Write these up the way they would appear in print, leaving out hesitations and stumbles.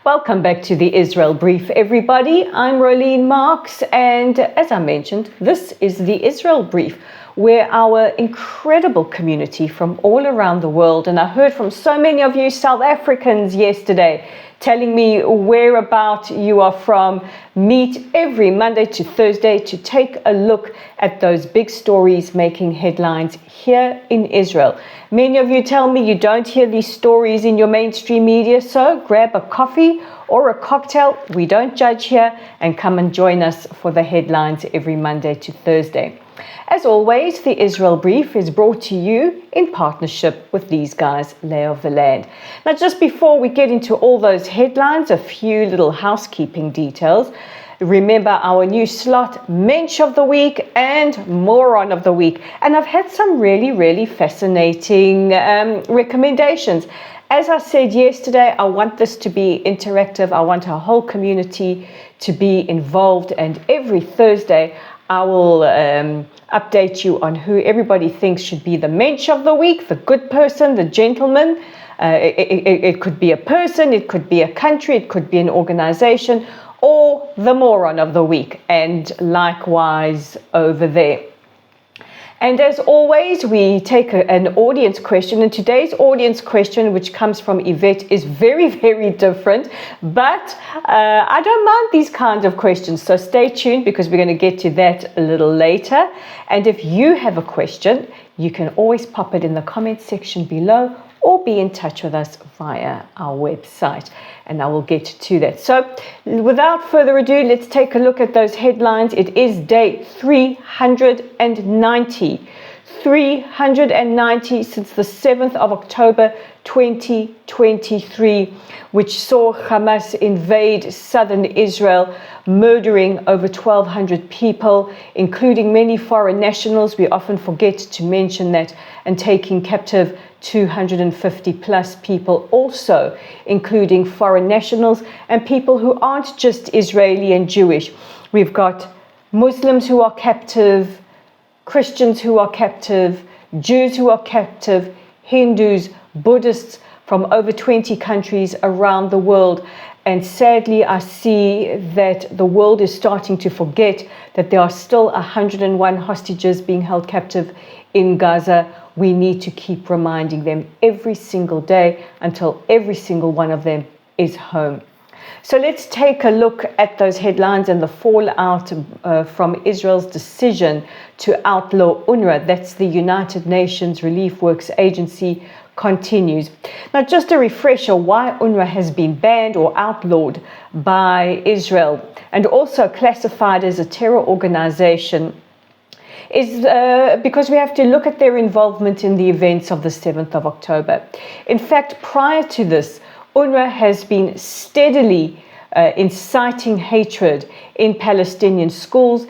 Welcome back to the Israel Brief, everybody. I'm Rolene Marks, and as I mentioned, this is the Israel Brief, where our incredible community from all around the world, and I heard from so many of you South Africans yesterday, telling me whereabout you are from, meet every Monday to Thursday to take a look at those big stories making headlines here in Israel. Many of you tell me you don't hear these stories in your mainstream media, so grab a coffee or a cocktail, we don't judge here, and come and join us for the headlines every Monday to Thursday. As always, the Israel Brief is brought to you in partnership with these guys, Lay of the Land. Now, just before we get into all those headlines, a few little housekeeping details. Remember our new slot, Mensch of the Week and Moron of the Week. And I've had some really fascinating recommendations. As I said yesterday, I want this to be interactive. I want our whole community to be involved. And every Thursday, I will update you on who everybody thinks should be the Mensch of the Week, the good person, the gentleman. It could be a person, it could be a country, it could be an organization, or the Moron of the Week, and likewise over there. And as always, we take an audience question, and today's audience question, which comes from Yvette, is very different, but I don't mind these kinds of questions, so stay tuned because we're going to get to that a little later. And if you have a question, you can always pop it in the comment section below or be in touch with us via our website, and I will get to that. So without further ado, let's take a look at those headlines. It is day 390 since the 7th of October 2023, which saw Hamas invade southern Israel, murdering over 1,200 people, including many foreign nationals. We often forget to mention that, and taking captive 250 plus people, also including foreign nationals and people who aren't just Israeli and Jewish. We've got Muslims who are captive, Christians who are captive, Jews who are captive, Hindus, Buddhists from over 20 countries around the world. And sadly, I see that the world is starting to forget that there are still 101 hostages being held captive in Gaza. We need to keep reminding them every single day until every single one of them is home. So let's take a look at those headlines and the fallout from Israel's decision to outlaw UNRWA. That's the United Nations Relief Works Agency, continues. Now, just a refresher why UNRWA has been banned or outlawed by Israel and also classified as a terror organization is because we have to look at their involvement in the events of the 7th of October. In fact, prior to this, UNRWA has been steadily inciting hatred in Palestinian schools,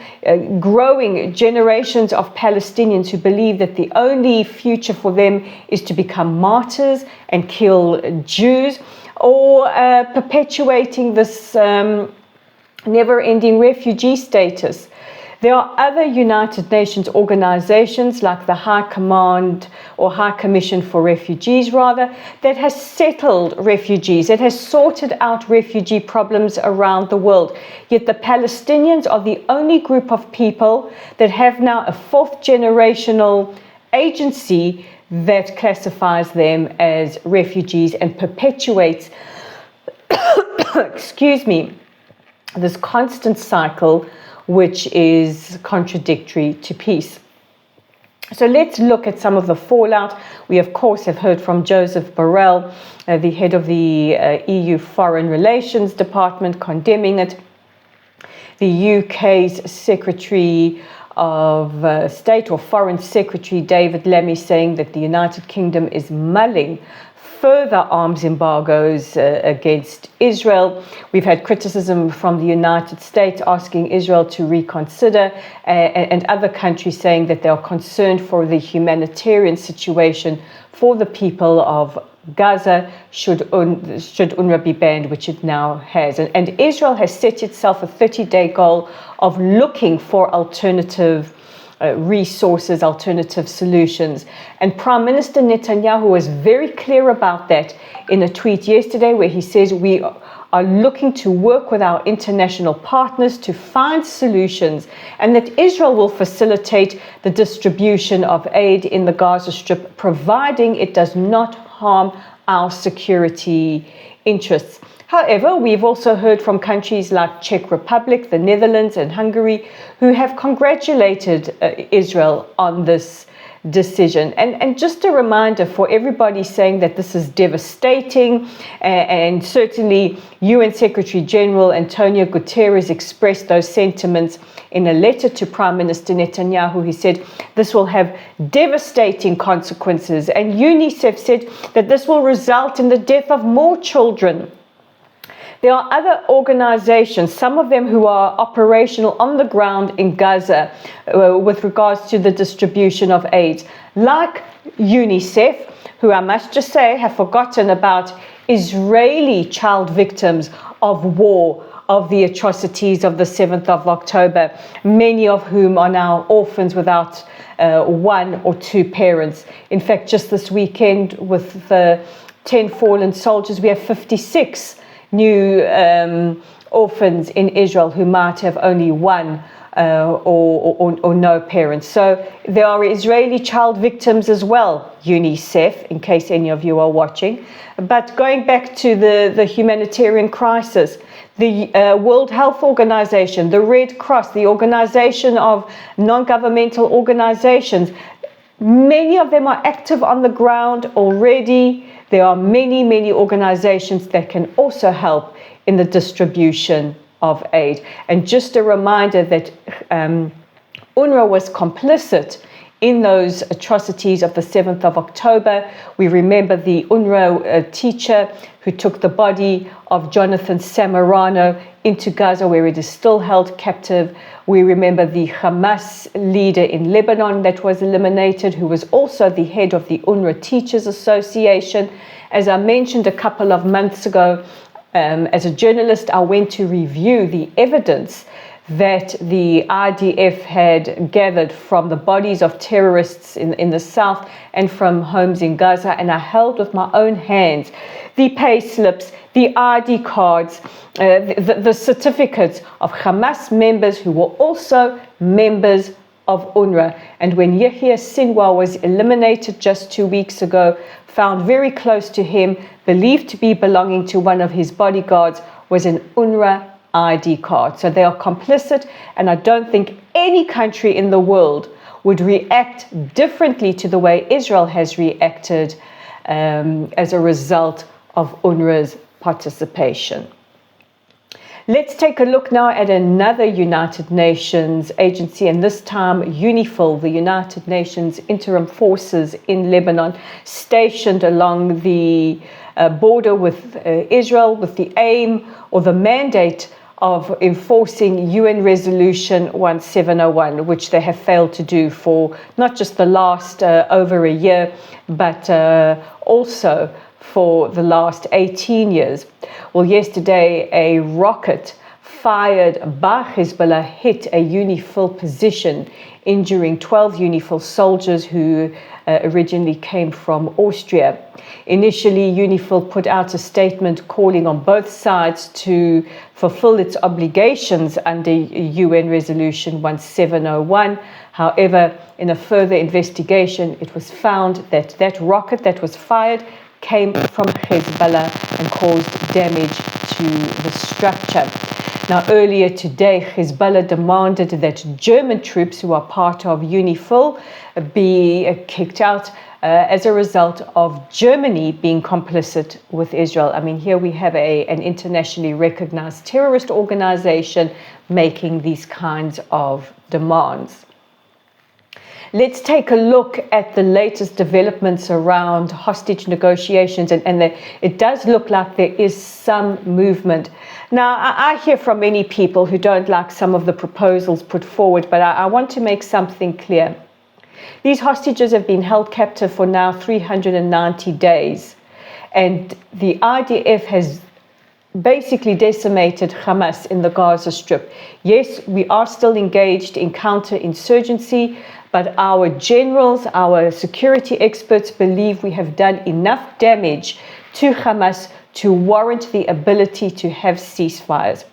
growing generations of Palestinians who believe that the only future for them is to become martyrs and kill Jews, or perpetuating this never-ending refugee status. There are other United Nations organizations like the High Command or High Commission for Refugees, that has settled refugees, that has sorted out refugee problems around the world. Yet the Palestinians are the only group of people that have now a fourth generational agency that classifies them as refugees and perpetuates, this constant cycle which is contradictory to peace. So let's look at some of the fallout. We, of course, have heard from Joseph Borrell, the head of the EU Foreign Relations Department, condemning it. The UK's Secretary of State or Foreign Secretary David Lammy saying that the United Kingdom is mulling further arms embargoes against Israel. We've had criticism from the United States asking Israel to reconsider, and other countries saying that they are concerned for the humanitarian situation for the people of Gaza should UNRWA be banned, which it now has. And Israel has set itself a 30-day goal of looking for alternative resources, alternative solutions. And Prime Minister Netanyahu was very clear about that in a tweet yesterday, where he says we are looking to work with our international partners to find solutions, and that Israel will facilitate the distribution of aid in the Gaza Strip, providing it does not harm our security interests. However, we've also heard from countries like Czech Republic, the Netherlands, and Hungary, who have congratulated Israel on this decision. And just a reminder for everybody saying that this is devastating, and certainly UN Secretary General Antonio Guterres expressed those sentiments in a letter to Prime Minister Netanyahu. He said this will have devastating consequences, and UNICEF said that this will result in the death of more children. There are other organizations, some of them who are operational on the ground in Gaza with regards to the distribution of aid, like UNICEF, who I must just say have forgotten about Israeli child victims of war, of the atrocities of the 7th of October, many of whom are now orphans without one or two parents. In fact, just this weekend with the 10 fallen soldiers, we have 56 new orphans in Israel who might have only one or no parents. So there are Israeli child victims as well, UNICEF, in case any of you are watching. But going back to the humanitarian crisis, the World Health Organization, the Red Cross, the Organization of Non-Governmental Organizations, many of them are active on the ground already. There are many, many organizations that can also help in the distribution of aid. And just a reminder that UNRWA was complicit in those atrocities of the 7th of October. We remember the UNRWA teacher who took the body of Jonathan Samarano into Gaza, where it is still held captive. We remember the Hamas leader in Lebanon that was eliminated, who was also the head of the UNRWA Teachers Association. As I mentioned a couple of months ago, as a journalist, I went to review the evidence that the IDF had gathered from the bodies of terrorists in the south and from homes in Gaza, and I held with my own hands the pay slips, the ID cards, the certificates of Hamas members who were also members of UNRWA. And when Yahya Sinwar was eliminated just 2 weeks ago, found very close to him, believed to be belonging to one of his bodyguards, was an UNRWA ID card. So they are complicit, and I don't think any country in the world would react differently to the way Israel has reacted as a result of UNRWA's participation. Let's take a look now at another United Nations agency, and this time UNIFIL, the United Nations Interim Forces in Lebanon, stationed along the border with Israel with the aim or the mandate of enforcing UN Resolution 1701, which they have failed to do for not just the last over a year, but also for the last 18 years. Well, yesterday, a rocket fired by Hezbollah hit a UNIFIL position, injuring 12 UNIFIL soldiers who originally came from Austria. Initially, UNIFIL put out a statement calling on both sides to fulfill its obligations under UN Resolution 1701. However, in a further investigation, it was found that that rocket that was fired came from Hezbollah and caused damage to the structure. Now, earlier today, Hezbollah demanded that German troops who are part of UNIFIL be kicked out as a result of Germany being complicit with Israel. I mean, here we have an internationally recognized terrorist organization making these kinds of demands. Let's take a look at the latest developments around hostage negotiations, and it does look like there is some movement. Now, I hear from many people who don't like some of the proposals put forward, but I want to make something clear. These hostages have been held captive for now 390 days, and the IDF has basically decimated Hamas in the Gaza Strip. Yes, we are still engaged in counterinsurgency, but our generals, our security experts believe we have done enough damage to Hamas to warrant the ability to have ceasefires.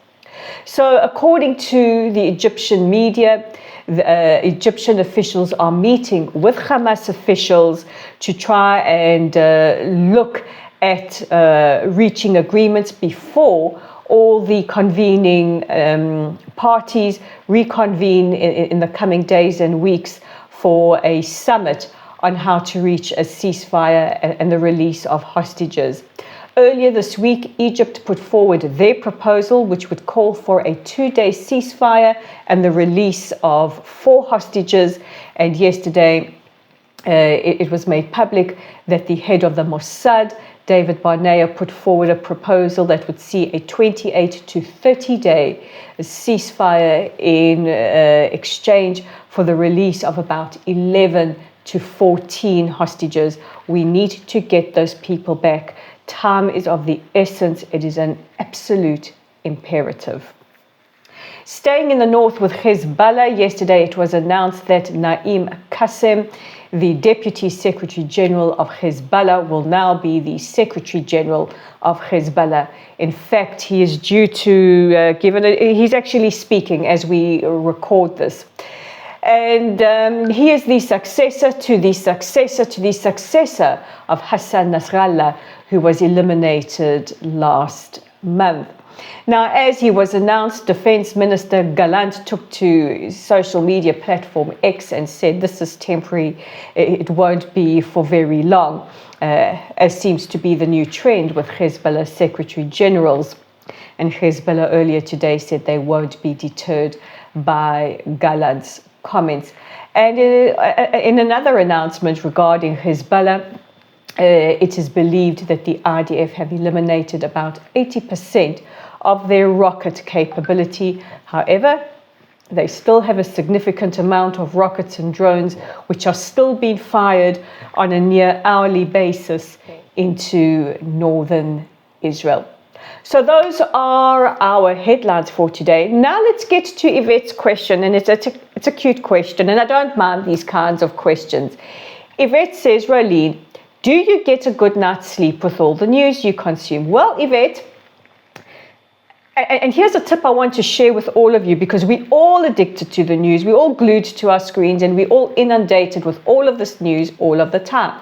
So according to the Egyptian media, the Egyptian officials are meeting with Hamas officials to try and look at reaching agreements before all the convening parties reconvene in the coming days and weeks for a summit on how to reach a ceasefire and the release of hostages. Earlier this week, Egypt put forward their proposal, which would call for a 2-day ceasefire and the release of 4 hostages. And yesterday, it was made public that the head of the Mossad, David Barnea, put forward a proposal that would see a 28 to 30-day ceasefire in exchange for the release of about 11 to 14 hostages. We need to get those people back. Time is of the essence. It is an absolute imperative. Staying in the north with Hezbollah, yesterday it was announced that Naim Qassem, the Deputy Secretary General of Hezbollah, will now be the Secretary General of Hezbollah. In fact, he is due to he's actually speaking as we record this. And he is the successor to the successor to the successor of Hassan Nasrallah, who was eliminated last month. Now, as he was announced, Defense Minister Gallant took to social media platform X and said, this is temporary, it won't be for very long, as seems to be the new trend with Hezbollah Secretary Generals. And Hezbollah earlier today said they won't be deterred by Gallant's comments. And in another announcement regarding Hezbollah, it is believed that the IDF have eliminated about 80% of their rocket capability. However, they still have a significant amount of rockets and drones which are still being fired on a near hourly basis into northern Israel. So those are our headlines for today. Now let's get to Yvette's question, and it's a cute question, and I don't mind these kinds of questions. Yvette says, Rolene, do you get a good night's sleep with all the news you consume? Well, Yvette, and here's a tip I want to share with all of you, because we're all addicted to the news, we're all glued to our screens, and we're all inundated with all of this news all of the time.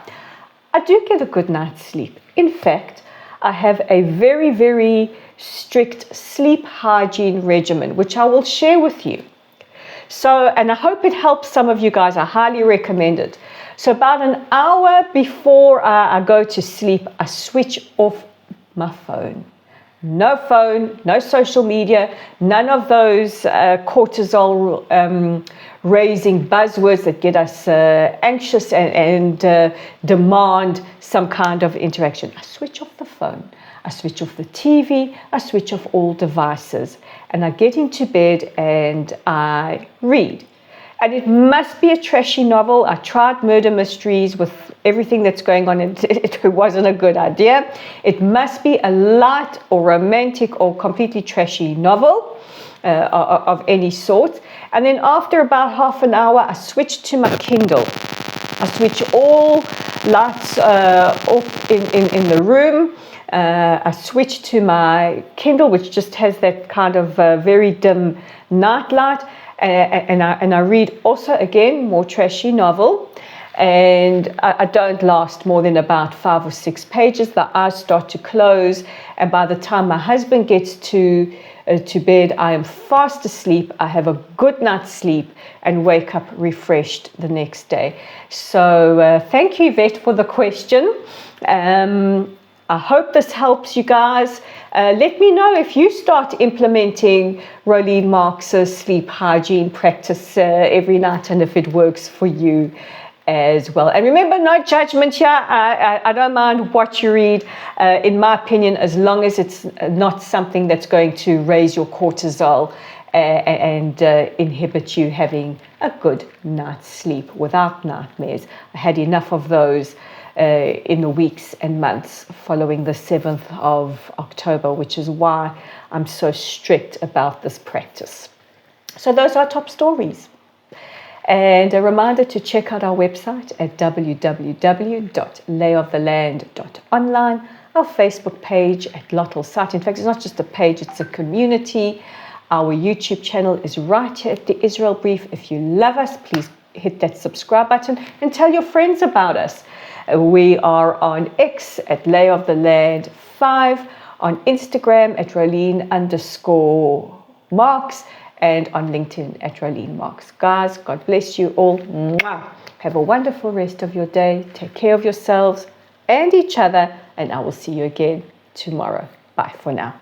I do get a good night's sleep. In fact, I have a very, very strict sleep hygiene regimen, which I will share with you. So, and I hope it helps some of you guys. I highly recommend it. So about an hour before I go to sleep, I switch off my phone. No phone, no social media, none of those cortisol raising buzzwords that get us anxious and demand some kind of interaction. I switch off the phone, I switch off the TV, I switch off all devices, and I get into bed and I read. And it must be a trashy novel. I tried murder mysteries with everything that's going on. It wasn't a good idea. It must be a light or romantic or completely trashy novel of any sort. And then after about half an hour, I switch to my Kindle. I switch all lights off in the room. I switch to my Kindle, which just has that kind of very dim night light. And I read also, again, more trashy novel, and I don't last more than about 5 or 6 pages. The eyes start to close, and by the time my husband gets to bed, I am fast asleep. I have a good night's sleep and wake up refreshed the next day. So thank you, Yvette, for the question. I hope this helps you guys. Let me know if you start implementing Rolene Marks' sleep hygiene practice every night, and if it works for you as well. And remember, no judgment here. I don't mind what you read, in my opinion, as long as it's not something that's going to raise your cortisol and inhibit you having a good night's sleep without nightmares. I had enough of those in the weeks and months following the 7th of October, which is why I'm so strict about this practice. So those are top stories. And a reminder to check out our website at www.layoftheland.online. our Facebook page at Lottel Site. In fact, it's not just a page, it's a community. Our YouTube channel is right here at the Israel Brief. If you love us, please hit that subscribe button and tell your friends about us. We are on X at Lay of the Land 5, on Instagram at Rolene_Marks, and on LinkedIn at Rolene Marks. Guys, God bless you all. Mwah. Have a wonderful rest of your day. Take care of yourselves and each other, and I will see you again tomorrow. Bye for now.